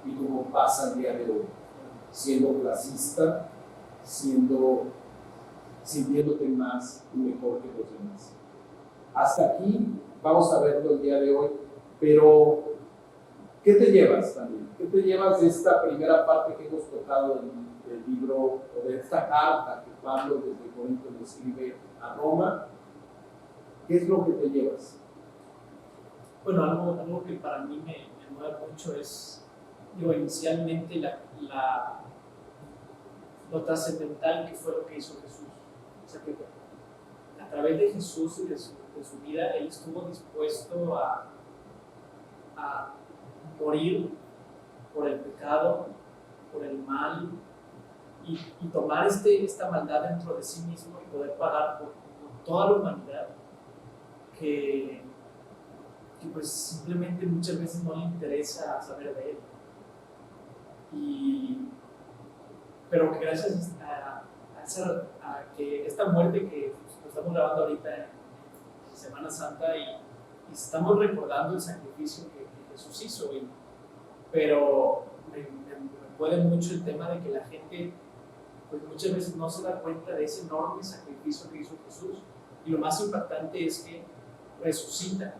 y como pasa el día de hoy, siendo clasista, sintiéndote más y mejor que los demás. Hasta aquí vamos a verlo el día de hoy, pero ¿qué te llevas también? ¿Qué te llevas de esta primera parte que hemos tocado del libro, o de esta carta que Pablo desde Corinto le escribe a Roma? ¿Qué es lo que te llevas? Bueno, algo que para mí me mueve mucho es, inicialmente lo trascendental que fue lo que hizo Jesús. O sea, que a través de Jesús y de su vida, Él estuvo dispuesto a morir por el pecado, por el mal, y tomar esta maldad dentro de sí mismo y poder pagar por toda la humanidad que pues simplemente muchas veces no le interesa saber de Él. Pero que gracias a que esta muerte que estamos grabando ahorita en Semana Santa, y estamos recordando el sacrificio que Jesús hizo, pero me puede mucho el tema de que la gente pues muchas veces no se da cuenta de ese enorme sacrificio que hizo Jesús, y lo más impactante es que resucita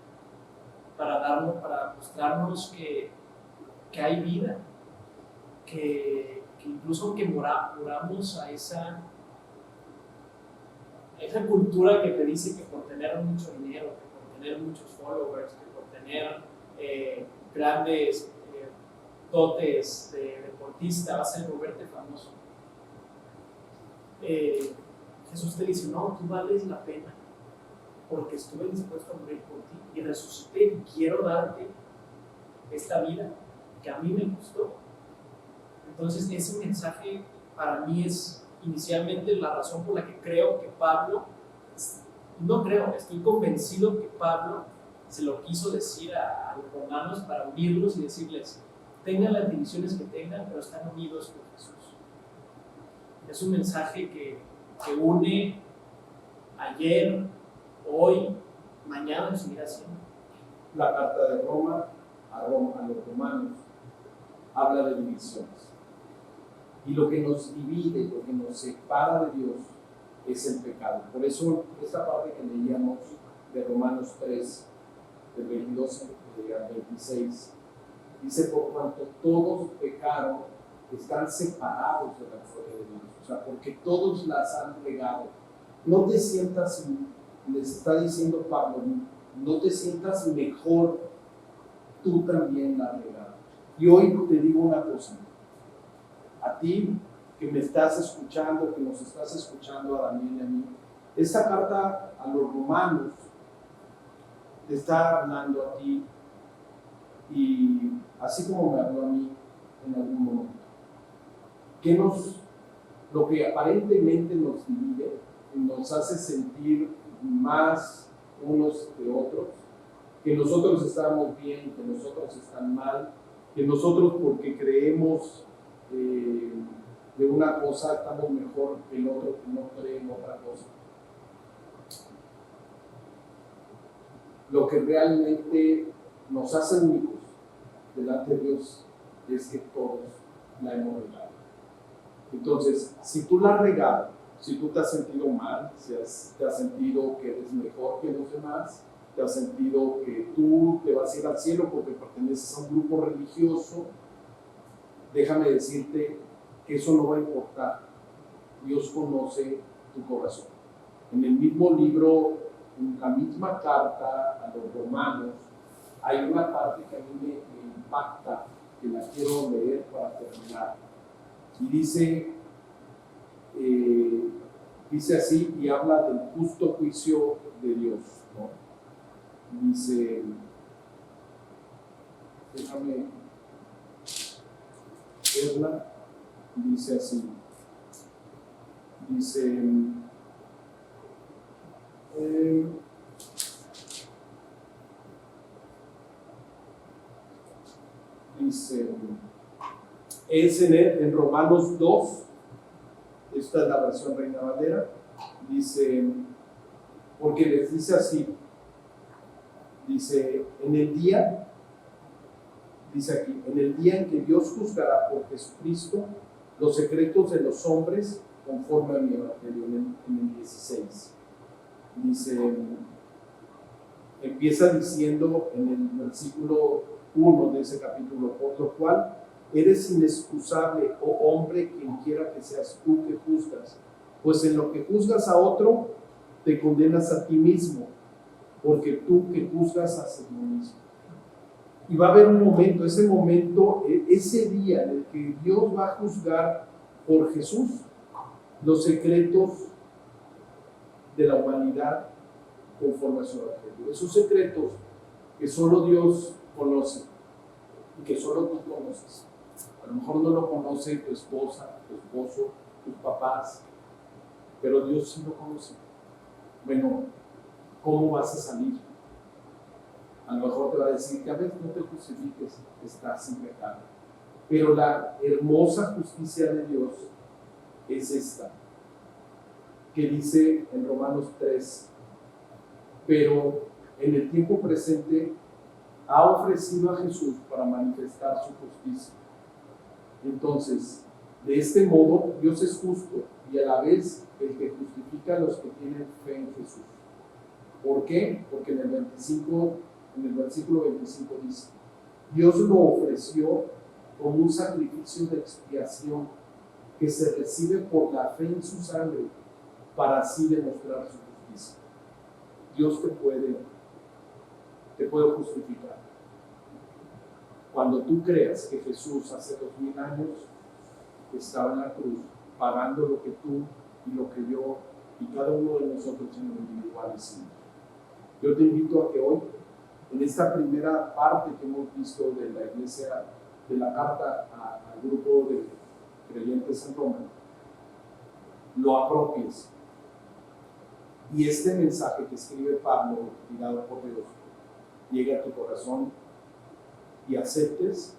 para mostrarnos que hay vida, que incluso aunque muramos a esa cultura que te dice que por tener mucho dinero, que por tener muchos followers, que por tener grandes dotes de deportista vas a volverte famoso. Jesús te dice: no, tú vales la pena porque estuve dispuesto a morir por ti y resucité y quiero darte esta vida que a mí me costó. Entonces ese mensaje para mí es inicialmente la razón por la que creo que estoy convencido que Pablo se lo quiso decir a los romanos para unirlos y decirles: tengan las divisiones que tengan, pero están unidos con Jesús. Es un mensaje que une ayer, hoy, mañana y seguirá siendo. La carta de Roma a los romanos habla de divisiones. Y lo que nos divide, lo que nos separa de Dios es el pecado. Por eso esta parte que leíamos de Romanos 3, del 22 al 26, dice: por cuanto todos pecaron, están separados de la gloria de Dios. O sea, porque todos las han regado. No te sientas, les está diciendo Pablo, no te sientas mejor, tú también la has regado. Y hoy te digo una cosa: a ti que me estás escuchando, que nos estás escuchando a Daniel y a mí. Esta carta a los romanos te está hablando a ti, y así como me habló a mí en algún momento. Lo que aparentemente nos divide, nos hace sentir más unos que otros, que nosotros estamos bien, que nosotros están mal, que nosotros porque creemos de una cosa estamos mejor que el otro que no cree en otra cosa. Lo que realmente nos hace únicos delante de Dios es que todos la hemos regado. Entonces, si tú la has regado, si tú te has sentido mal, si te has sentido que eres mejor que los demás, te has sentido que tú te vas a ir al cielo porque perteneces a un grupo religioso, déjame decirte que eso no va a importar. Dios conoce tu corazón. En el mismo libro, en la misma carta a los romanos, hay una parte que a mí me impacta, que la quiero leer para terminar. Y dice así, y habla del justo juicio de Dios, ¿no? Dice, déjame verla, dice así, dice, es en Romanos 2, esta es la versión Reina Valera, dice, porque les dice así, dice, dice aquí, en el día en que Dios juzgará por Jesucristo los secretos de los hombres conforme a mi evangelio, en el 16. Dice, empieza diciendo en el versículo 1 de ese capítulo, por lo cual eres inexcusable, oh hombre, quien quiera que seas tú que juzgas, pues en lo que juzgas a otro, te condenas a ti mismo, porque tú que juzgas haces lo mismo. Y va a haber un momento, ese día en el que Dios va a juzgar por Jesús los secretos de la humanidad conforme a su evangelio. Esos secretos que solo Dios conoce y que solo tú conoces. A lo mejor no lo conoce tu esposa, tu esposo, tus papás, pero Dios sí lo conoce. Bueno, ¿cómo vas a salir? A lo mejor te va a decir que a veces no te justifiques, estás sin pecado. Pero la hermosa justicia de Dios es esta, que dice en Romanos 3, pero en el tiempo presente ha ofrecido a Jesús para manifestar su justicia. Entonces, de este modo, Dios es justo y a la vez el que justifica a los que tienen fe en Jesús. ¿Por qué? Porque en el versículo 25 dice, Dios lo ofreció como un sacrificio de expiación que se recibe por la fe en su sangre para así demostrar su justicia. Dios te puede justificar. Cuando tú creas que Jesús hace 2000 años estaba en la cruz pagando lo que tú y lo que yo y cada uno de nosotros en lo individual hicimos. Yo te invito a que hoy, en esta primera parte que hemos visto de la iglesia, de la carta al grupo de creyentes en Roma, lo apropies. Y este mensaje que escribe Pablo, guiado por Dios, llegue a tu corazón y aceptes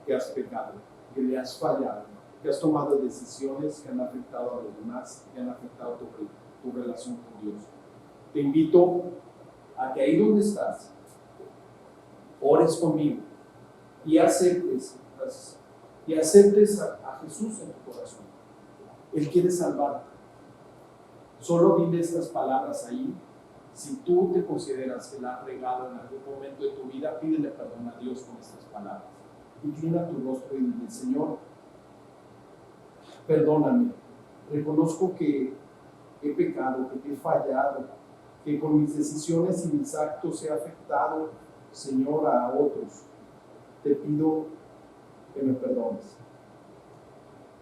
que has pecado, que le has fallado, que has tomado decisiones que han afectado a los demás, que han afectado tu relación con Dios. Te invito a que ahí donde estás, ores conmigo y aceptes a Jesús en tu corazón. Él quiere salvarte. Solo dile estas palabras ahí. Si tú te consideras que la has regado en algún momento de tu vida, pídele perdón a Dios con estas palabras. Inclina tu rostro y dile, Señor, perdóname. Reconozco que he pecado, que te he fallado, que con mis decisiones y mis actos he afectado, Señor, a otros. Te pido que me perdones.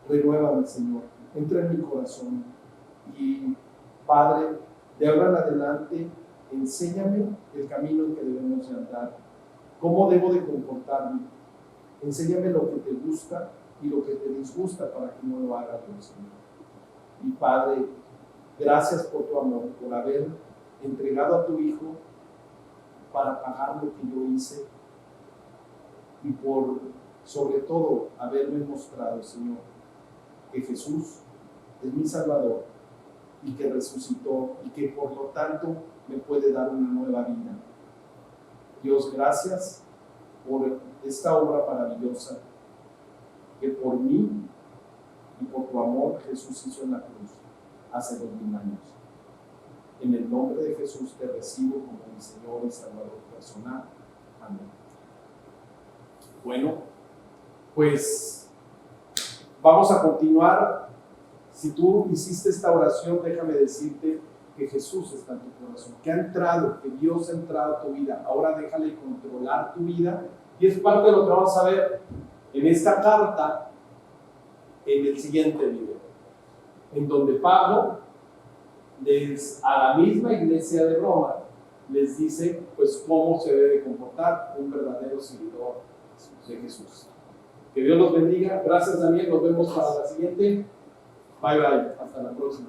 renuévame, Señor, entra en mi corazón y, Padre, de ahora en adelante, enséñame el camino en que debemos de andar, cómo debo de comportarme, enséñame lo que te gusta y lo que te disgusta para que no lo haga yo, Señor. Y Padre, gracias por tu amor, por haber entregado a tu Hijo para pagar lo que yo hice y por, sobre todo, haberme mostrado, Señor, que Jesús es mi Salvador y que resucitó y que por lo tanto me puede dar una nueva vida. Dios, gracias por esta obra maravillosa que por mí y por tu amor Jesús hizo en la cruz hace 2000 años. En el nombre de Jesús te recibo como mi Señor y Salvador personal. Amén. Bueno, pues vamos a continuar. Si tú hiciste esta oración, déjame decirte que Jesús está en tu corazón, que ha entrado, que Dios ha entrado a tu vida. Ahora déjale controlar tu vida. Y es parte de lo que vamos a ver en esta carta, en el siguiente video, en donde Pablo a la misma iglesia de Roma les dice pues cómo se debe comportar un verdadero seguidor de Jesús. Que Dios los bendiga. Gracias, Daniel. Nos vemos para la siguiente. Bye bye. Hasta la próxima.